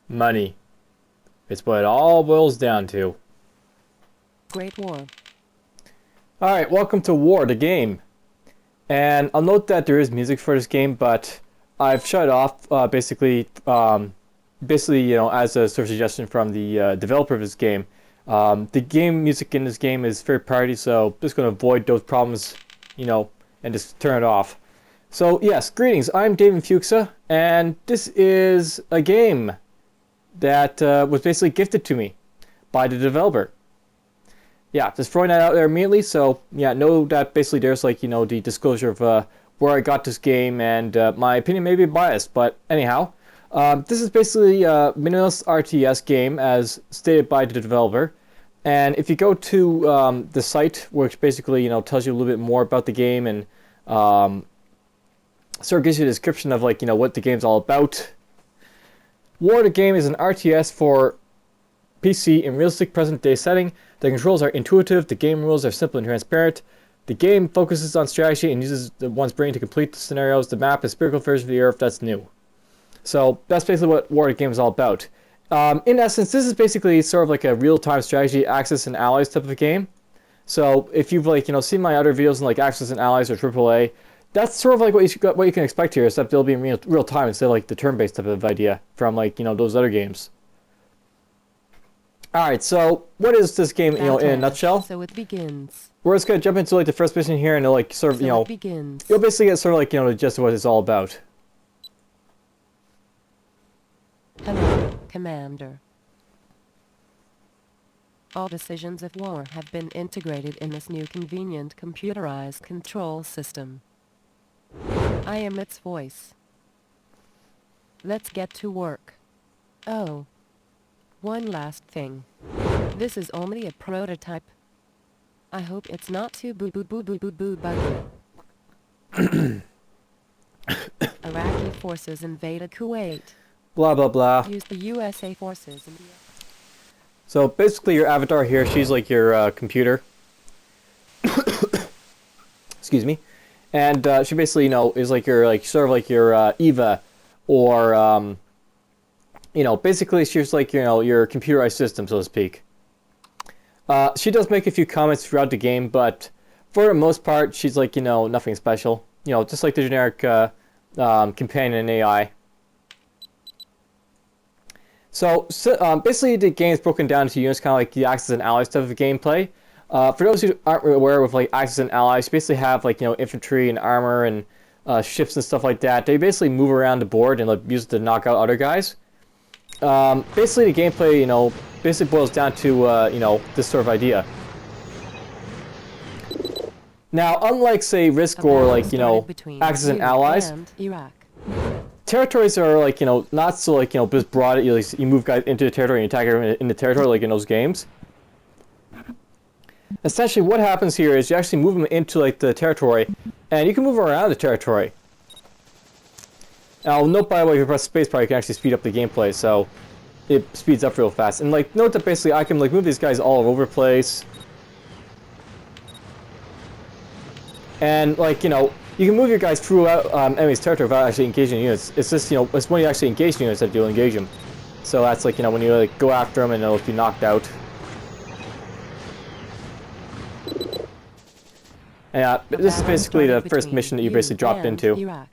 Money. It's what it all boils down to. Great War. Alright, welcome to War, the game. And I'll note that there is music for this game, but I've shut it off, basically, you know, as a sort of suggestion from the developer of this game. The game music in this game is third party, so I'm just going to avoid those problems, you know, and just turn it off. So, yes, greetings, I'm DFuxa, and this is a game that was basically gifted to me by the developer. Yeah, just throwing that out there immediately. So yeah, know that basically there's like, you know, the disclosure of where I got this game, and my opinion may be biased, but anyhow, this is basically a minimalist RTS game as stated by the developer. And if you go to the site, which basically, you know, tells you a little bit more about the game and sort of gives you a description of, like, you know, what the game's all about. War the game is an RTS for PC in realistic present-day setting. The controls are intuitive, the game rules are simple and transparent. The game focuses on strategy and uses one's brain to complete the scenarios. The map is spherical version of the Earth that's new. So that's basically what War the game is all about. In essence, this is basically sort of like a real-time strategy, Axis and Allies type of game. So if you've, like, you know, seen my other videos on like Axis and Allies or AAA, that's sort of like what you can expect here, except it'll be in real time instead of like the turn-based type of idea from, like, you know, those other games. Alright, so what is this game, you know, in a nutshell? So it begins. We're just gonna jump into like the first mission here, and it'll, like, sort of, you know, you'll basically get sort of like, you know, the gist of what it's all about. Hello, Commander. All decisions of war have been integrated in this new convenient computerized control system. I am its voice. Let's get to work. Oh. One last thing. This is only a prototype. I hope it's not too boo buggy. Iraqi forces invaded Kuwait. Blah blah blah. Used the USA forces in the... So basically your avatar here, she's like your computer. Excuse me. And she basically, you know, is like your, like, sort of like your Eva, or you know, basically she's like, you know, your computerized system, so to speak. She does make a few comments throughout the game, but for the most part, she's like, you know, nothing special. You know, just like the generic companion AI. So basically the game is broken down into units, kind of like the Axis and Allies type of gameplay. For those who aren't aware with like Axis and Allies, you basically have, like, you know, infantry and armor and ships and stuff like that. They basically move around the board and, like, use it to knock out other guys. Basically the gameplay, you know, basically boils down to, you know, this sort of idea. Now, unlike, say, Risk or, like, you know, Axis and Allies, territories are, like, you know, not so, like, you know, just broad. You move guys into the territory and attack everyone in the territory, like in those games. Essentially, what happens here is you actually move them into, like, the territory, and you can move around the territory. Now, note, by the way, if you press spacebar, you can actually speed up the gameplay, so it speeds up real fast. And, like, note that basically I can, like, move these guys all over the place. And, like, you know, you can move your guys throughout enemy's territory without actually engaging units. It's just, you know, it's when you actually engage units that you'll engage them. So that's, like, you know, when you, like, go after them and they'll be knocked out. And this is basically the first mission that you basically dropped into.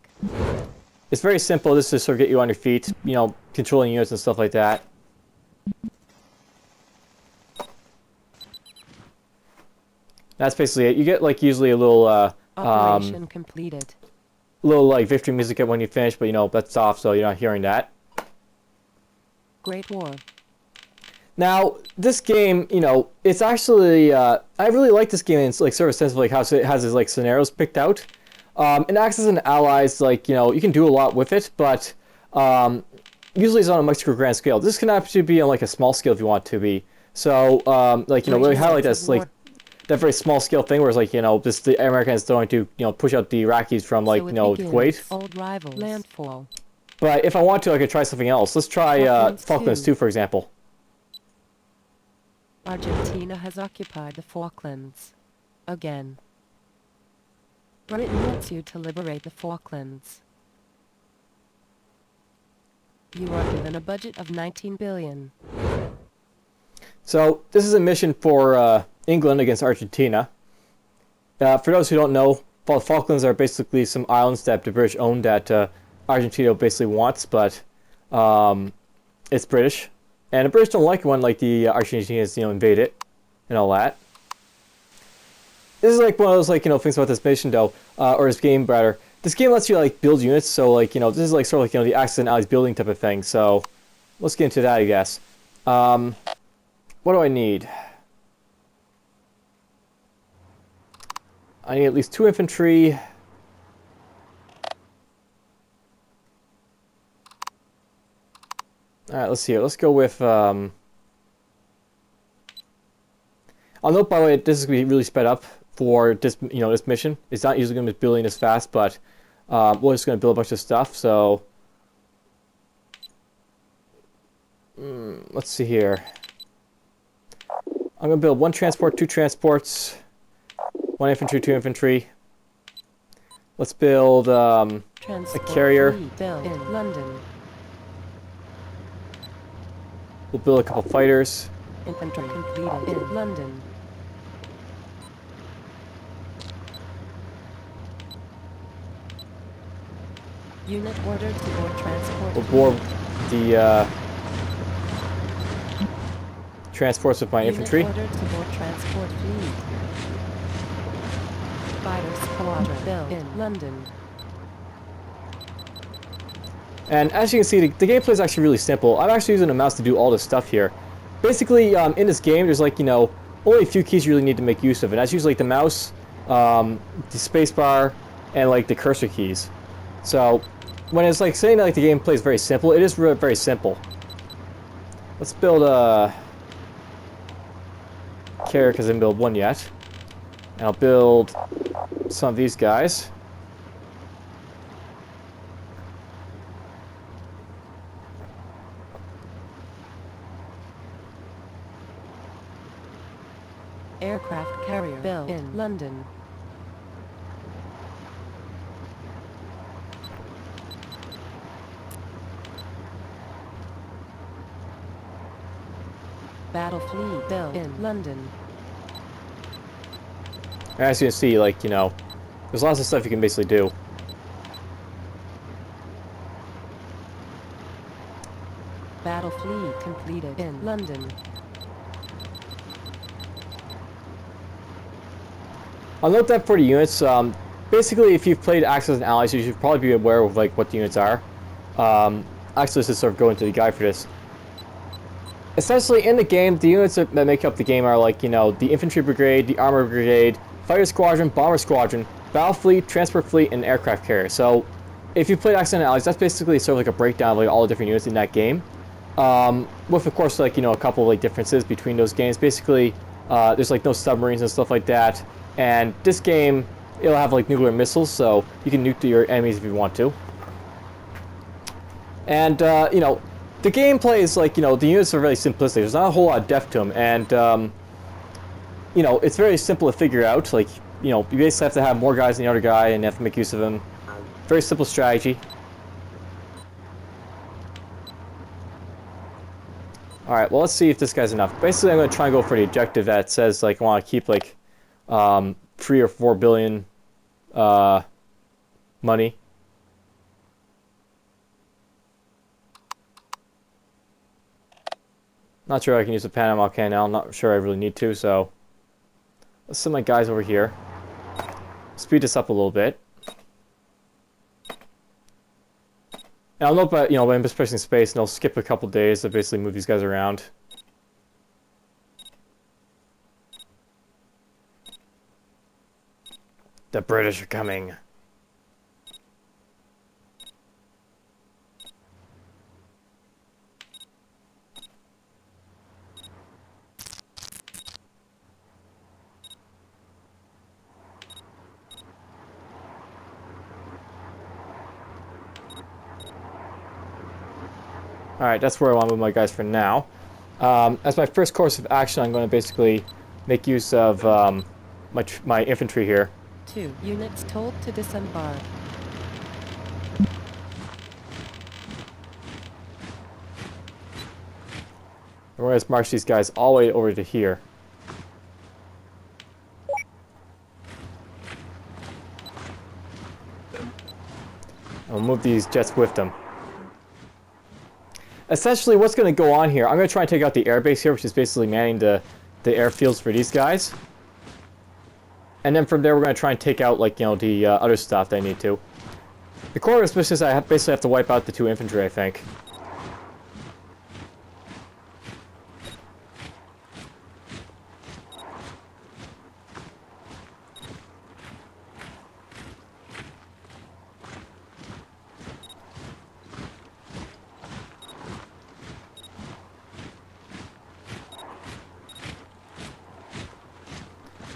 It's very simple. This is to sort of get you on your feet, you know, controlling units and stuff like that. That's basically it. You get, like, usually a little Operation completed. Little, like, victory music when you finish, but, you know, that's off, so you're not hearing that. Great War. Now, this game, you know, it's actually, I really like this game in, like, sort of sense of, like, how it has its, like, scenarios picked out. In Axis and Allies, like, you know, you can do a lot with it, but usually it's on a much grand scale. This can actually be on, like, a small scale if you want it to be. So, like, you know, really highlight this, like, that very small scale thing where it's like, you know, just the Americans going to, you know, push out the Iraqis from, like, you know, Kuwait. Old rival landfall. But if I want to, I could try something else. Let's try Falklands 2, for example. Argentina has occupied the Falklands. Again. Britain wants you to liberate the Falklands. You are given a budget of 19 billion. So this is a mission for England against Argentina. For those who don't know, the Falklands are basically some islands that the British own that Argentina basically wants, but it's British. And the British don't like when like the Argentinians, invade it and all that. This is like one of those like things about this mission though, or this game rather. This game lets you like build units, so like this is like sort of like the Axis and Allies building type of thing. So let's get into that, I guess. What do I need? I need at least 2 infantry. Alright, let's see here. Let's go with, I'll note, by the way, this is going to be really sped up for this, this mission. It's not usually going to be building this fast, but we're just going to build a bunch of stuff, so... let's see here. I'm going to build 1 transport, 2 transports, 1 infantry, 2 infantry. Let's build a carrier. Built in London. We'll build a couple fighters. Infantry completed in London. Unit ordered to board transport. We'll board the transports with my infantry. Unit ordered to board transport fleet. Fighter squadron built in London. And as you can see, the gameplay is actually really simple. I'm actually using a mouse to do all this stuff here. Basically, in this game, there's like, only a few keys you really need to make use of. And that's usually like the mouse, the spacebar, and like the cursor keys. So, when it's like saying that like the gameplay is very simple, it is really very simple. Let's build a carrier because I didn't build one yet. And I'll build some of these guys. Aircraft carrier built in London. Battle fleet built in London. As you can see, like, there's lots of stuff you can basically do. Battle fleet completed in London. I'll note that for the units, basically if you've played Axis and Allies, you should probably be aware of like what the units are. Actually, let's just sort of go into the guide for this. Essentially, in the game, the units that make up the game are like, the Infantry Brigade, the Armor Brigade, Fighter Squadron, Bomber Squadron, Battle Fleet, Transport Fleet, and Aircraft Carrier. So, if you played Axis and Allies, that's basically sort of like a breakdown of like all the different units in that game. With, of course, like, a couple of like differences between those games. Basically, there's like no submarines and stuff like that. And this game, it'll have like nuclear missiles, so you can nuke your enemies if you want to. And, the gameplay is like, the units are very simplistic. There's not a whole lot of depth to them. And, it's very simple to figure out. Like, you basically have to have more guys than the other guy and you have to make use of them. Very simple strategy. Alright, well, let's see if this guy's enough. Basically, I'm going to try and go for the objective that says, like, I want to keep, like, 3 or 4 billion money. Not sure I can use the Panama Canal. I'm not sure I really need to, so let's send my guys over here. Speed this up a little bit. And I'll note that, when I'm just pressing space, and I'll skip a couple days to basically move these guys around. The British are coming. Alright, that's where I want to move my guys for now. As my first course of action, I'm going to basically make use of my infantry here. 2 units told to disembark. We're going to march these guys all the way over to here. And we'll move these jets with them. Essentially, what's going to go on here, I'm going to try and take out the airbase here, which is basically manning the airfields for these guys. And then from there, we're going to try and take out, like, you know, the other stuff that I need to. The core is just I basically have to wipe out the 2 infantry, I think.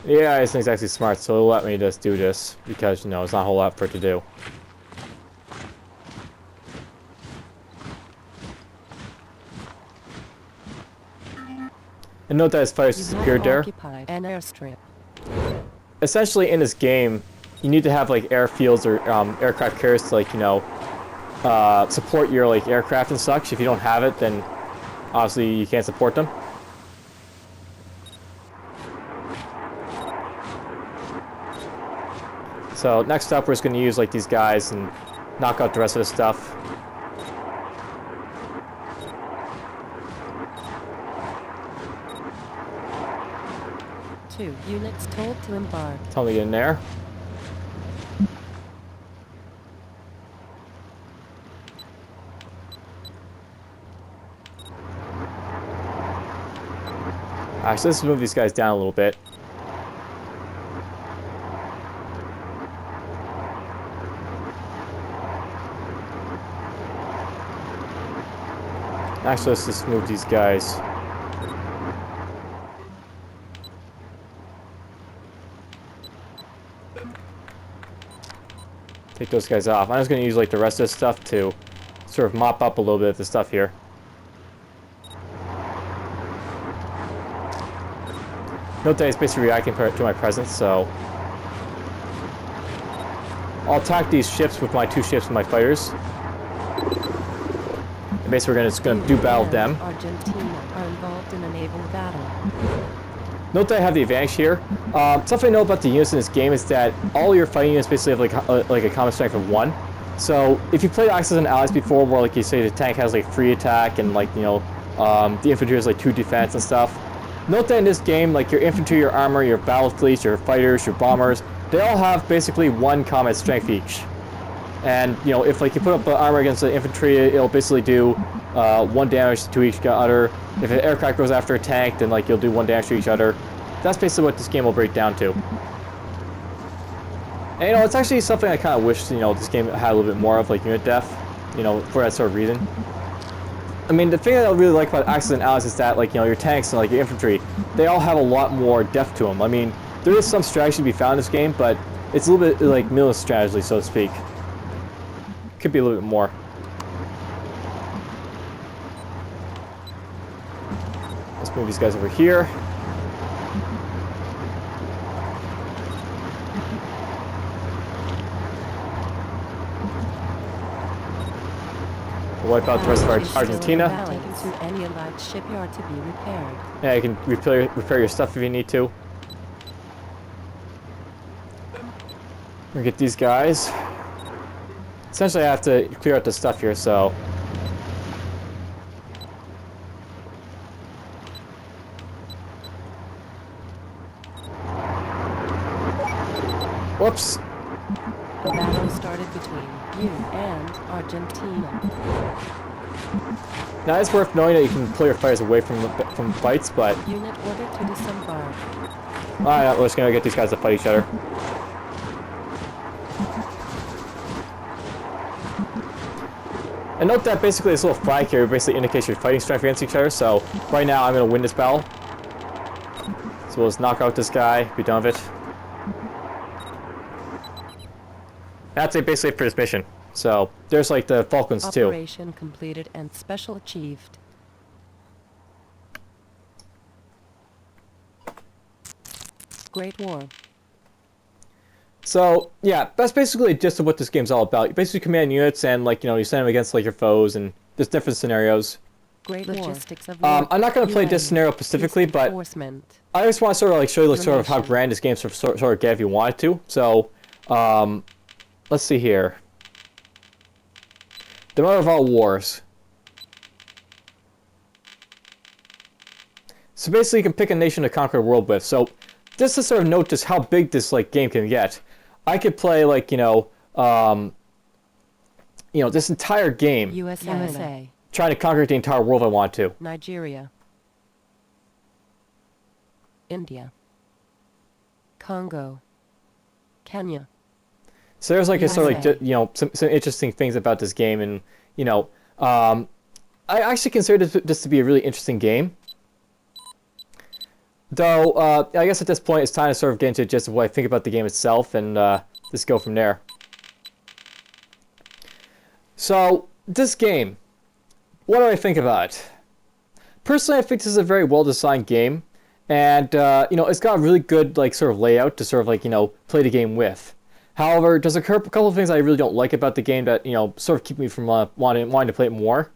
Yeah, this thing's actually smart, so it'll let me just do this, because, you know, it's not a whole lot for it to do. And note that his fighters disappeared there. An airstrip. Essentially, in this game, you need to have, like, airfields or aircraft carriers to, like, you know, support your, like, aircraft and such. If you don't have it, then obviously you can't support them. So next up, we're just going to use like these guys and knock out the rest of the stuff. Two units told to embark. Tell me to get in there. Actually, let's move these guys down a little bit. Actually, let's just move these guys. Take those guys off. I'm just going to use like the rest of this stuff to sort of mop up a little bit of the stuff here. Note that it's basically reacting to my presence, so I'll attack these ships with my 2 ships and my fighters. And basically, we're just going to do battle with them. Argentina are involved in a naval battle. Note that I have the advantage here. Something I know about the units in this game is that all your fighting units basically have like a common strength of 1. So if you played Axis and Allies before, where like you say the tank has like 3 attack and like, you know, the infantry has like 2 defense and stuff. Note that in this game, like your infantry, your armor, your battle fleets, your fighters, your bombers, they all have basically 1 combat strength each. And, you know, if like you put up armor against the infantry, it'll basically do 1 damage to each other. If an aircraft goes after a tank, then like you'll do 1 damage to each other. That's basically what this game will break down to. And, you know, it's actually something I kind of wish, you know, this game had a little bit more of, like unit depth, you know, for that sort of reason. I mean, the thing that I really like about Axis and Allies is that, like, you know, your tanks and like your infantry, they all have a lot more depth to them. I mean, there is some strategy to be found in this game, but it's a little bit like minimalist strategy, so to speak. Could be a little bit more. Let's move these guys over here. We'll wipe out the rest of our Argentina. To any allied shipyard to be repaired. Yeah, you can repair your stuff if you need to. We'll get these guys. Essentially, I have to clear out the stuff here, so... Whoops! A battle started between you and Argentina. Now, it's worth knowing that you can pull your fighters away from fights, but... Unit ordered to disembark. Alright, we're just gonna get these guys to fight each other. And note that basically this little flag here basically indicates your fighting strength against each other, so right now I'm going to win this battle. So we'll just knock out this guy, be done with it. That's it basically for this mission. So there's like the Falcons too. Operation completed and special achieved. Great War. So, yeah, that's basically just what this game's all about. You basically command units and, like, you know, you send them against, like, your foes and there's different scenarios. Great logistics of war. I'm not going to play this UN, scenario specifically, peace but enforcement. I just want to sort of like show you like sort of how Elimination. grand this game sort of get if you wanted to. So, let's see here. The mother of all wars. So basically, you can pick a nation to conquer the world with. So, just to sort of note just how big this like game can get, I could play like this entire game USA. trying to conquer the entire world I want to. Nigeria. India. Congo. Kenya. So there's like a sort of like USA. some interesting things about this game, and I actually consider this to be a really interesting game. Though I guess at this point it's time to sort of get into just what I think about the game itself, and just go from there. So this game, what do I think about it? Personally, I think this is a very well-designed game, and it's got a really good like sort of layout to sort of like play the game with. However, there's a couple of things I really don't like about the game that sort of keep me from wanting to play it more.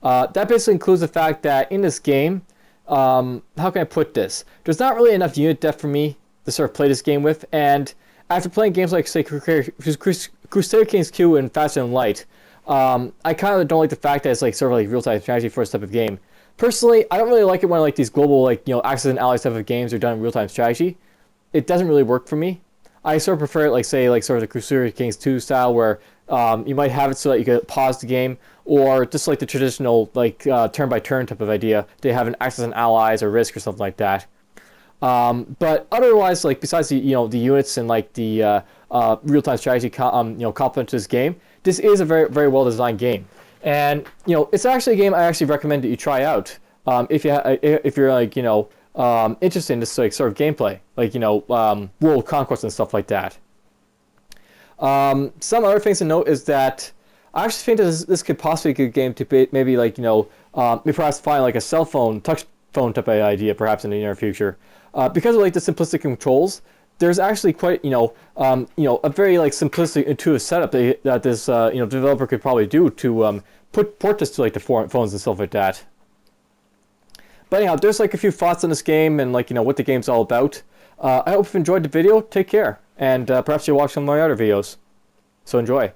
That basically includes the fact that in this game, how can I put this? There's not really enough unit depth for me to sort of play this game with, and after playing games like say Crusader Kings Q and Faster Than Light, I kind of don't like the fact that it's like sort of like real-time strategy for this type of game. Personally, I don't really like it when like these global like Axis and Allies type of games are done in real-time strategy. It doesn't really work for me. I sort of prefer it like say like sort of the Crusader Kings 2 style where you might have it so that you could pause the game, or just like the traditional like turn-by-turn type of idea. They have an Axis and Allies or Risk or something like that. But otherwise, like besides the the units and like the real-time strategy complement to this game, this is a very very well designed game, and it's actually a game I actually recommend that you try out if you're like interested in this like sort of gameplay, like world conquest and stuff like that. Some other things to note is that I actually think that this could possibly be a good game to maybe like maybe perhaps find like a cell phone touch phone type of idea perhaps in the near future. Because of like the simplistic controls, there's actually quite a very like simplistic intuitive setup that this developer could probably do to port this to like the foreign phones and stuff like that. But anyhow, there's like a few thoughts on this game and like what the game's all about. I hope you've enjoyed the video. Take care, and perhaps you'll watch some of my other videos. So enjoy.